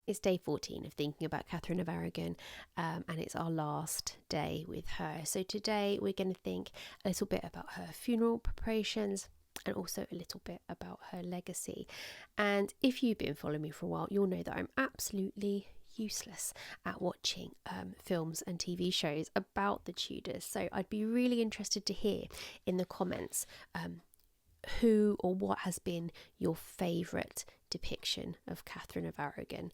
It's day 14 of thinking about Katherine of Aragon, and it's our last day with her. So today we're going to think a little bit about her funeral preparations and also a little bit about her legacy. And if you've been following me for a while, you'll know that I'm absolutely useless at watching films and TV shows about the Tudors. So I'd be really interested to hear in the comments who or what has been your favourite depiction of Katherine of Aragon,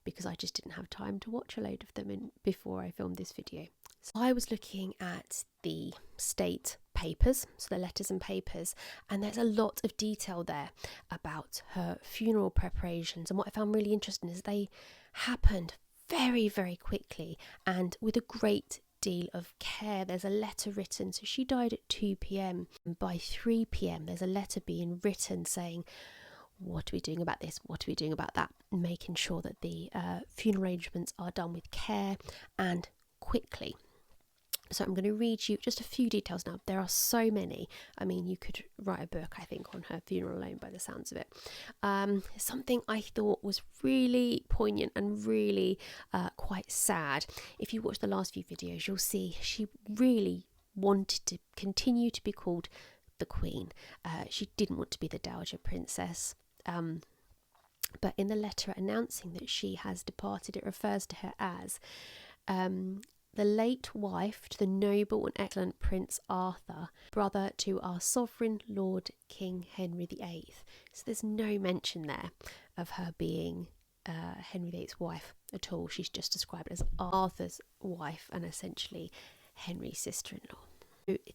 because I just didn't have time to watch a load of them before I filmed this video. So I was looking at the state papers, so the letters and papers, and there's a lot of detail there about her funeral preparations, and what I found really interesting is they happened very, very quickly and with a great deal of care. There's a letter written, so she died at 2 p.m. and by 3 p.m. there's a letter being written saying, what are we doing about this, what are we doing about that, making sure that the funeral arrangements are done with care and quickly. So I'm going to read you just a few details now. There are so many. I mean, you could write a book, I think, on her funeral alone by the sounds of it. Something I thought was really poignant and really quite sad. If you watch the last few videos, you'll see she really wanted to continue to be called the Queen. She didn't want to be the Dowager Princess. But in the letter announcing that she has departed, it refers to her as the late wife to the noble and excellent Prince Arthur, brother to our sovereign Lord King Henry VIII. So there's no mention there of her being Henry VIII's wife at all. She's just described as Arthur's wife and essentially Henry's sister-in-law.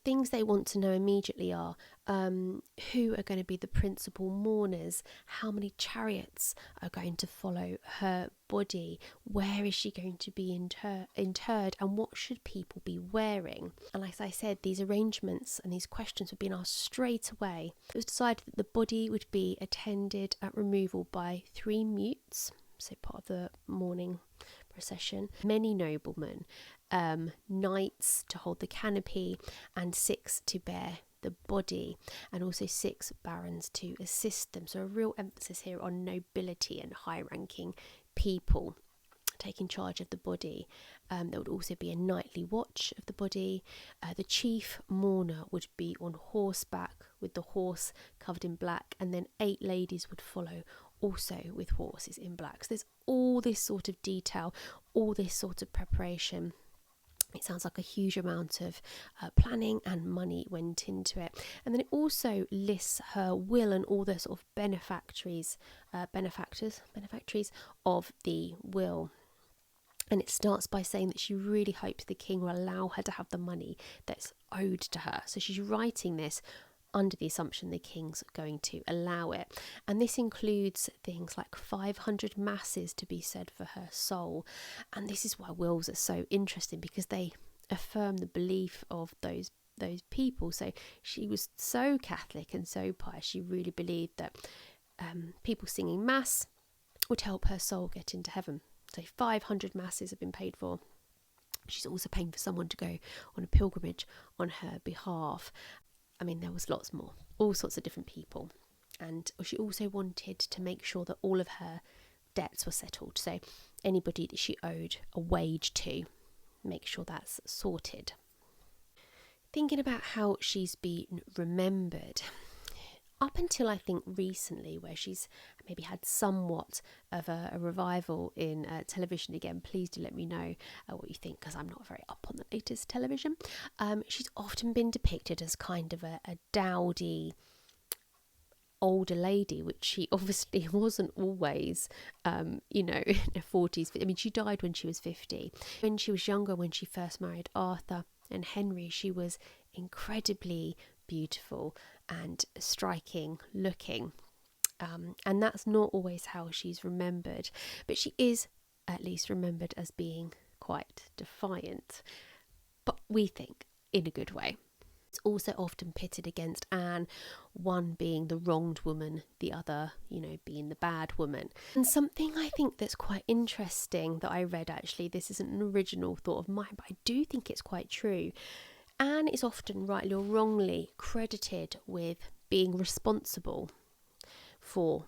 Things they want to know immediately are who are going to be the principal mourners, how many chariots are going to follow her body, where is she going to be interred, and what should people be wearing. And as I said, these arrangements and these questions were being asked straight away. It was decided that the body would be attended at removal by 3 mutes, so part of the mourning procession, many noblemen, knights to hold the canopy, and 6 to bear the body, and also 6 barons to assist them. So a real emphasis here on nobility and high-ranking people taking charge of the body. There would also be a nightly watch of the body. The chief mourner would be on horseback with the horse covered in black, and then 8 ladies would follow also with horses in black. So there's all this sort of detail, all this sort of preparation. It sounds like a huge amount of planning and money went into it. And then it also lists her will and all the sort of benefactries of the will. And it starts by saying that she really hopes the king will allow her to have the money that's owed to her. So she's writing this under the assumption the king's going to allow it. And this includes things like 500 masses to be said for her soul. And this is why wills are so interesting, because they affirm the belief of those people. So she was so Catholic and so pious, she really believed that people singing mass would help her soul get into heaven. So 500 masses have been paid for. She's also paying for someone to go on a pilgrimage on her behalf. I mean, there was lots more, all sorts of different people. And she also wanted to make sure that all of her debts were settled. So anybody that she owed a wage to, make sure that's sorted. Thinking about how she's been remembered, up until I think recently, where she's maybe had somewhat of a revival in television again, please do let me know what you think, because I'm not very up on the latest television. She's often been depicted as kind of a dowdy older lady, which she obviously wasn't always, in her 40s. I mean, she died when she was 50. When she was younger, when she first married Arthur and Henry, she was incredibly beautiful and striking looking, and that's not always how she's remembered, but she is at least remembered as being quite defiant, but we think in a good way. It's also often pitted against Anne, one being the wronged woman, the other, being the bad woman. And something I think that's quite interesting that I read, actually, this isn't an original thought of mine, but I do think it's quite true. Anne is often, rightly or wrongly, credited with being responsible for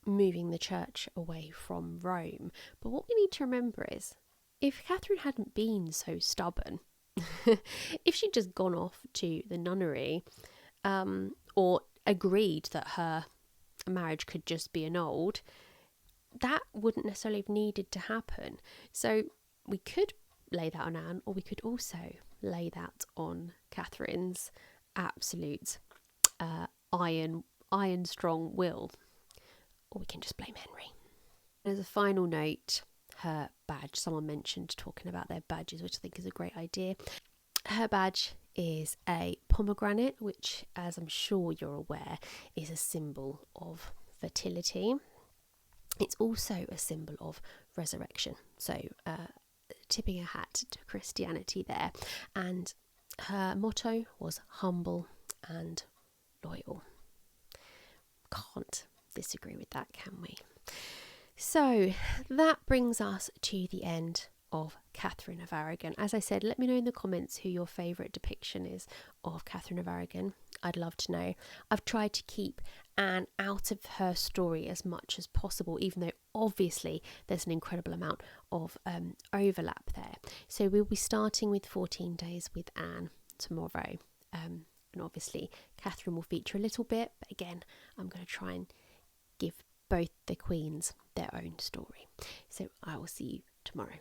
moving the church away from Rome. But what we need to remember is, if Catherine hadn't been so stubborn, if she'd just gone off to the nunnery, or agreed that her marriage could just be annulled, that wouldn't necessarily have needed to happen. So we could lay that on Anne, or we could also lay that on Catherine's absolute iron strong will, or we can just blame Henry. As a final note, her badge. Someone mentioned talking about their badges, which I think is a great idea. Her badge is a pomegranate, which, as I'm sure you're aware, is a symbol of fertility. It's also a symbol of resurrection. So tipping a hat to Christianity there. And her motto was humble and loyal. Can't disagree with that, can we? So that brings us to the end of Catherine of Aragon. As I said, let me know in the comments who your favourite depiction is of Catherine of Aragon. I'd love to know. I've tried to keep Anne out of her story as much as possible, even though obviously there's an incredible amount of overlap there. So we'll be starting with 14 Days with Anne tomorrow. And obviously Catherine will feature a little bit, but again, I'm going to try and give both the queens their own story. So I will see you tomorrow.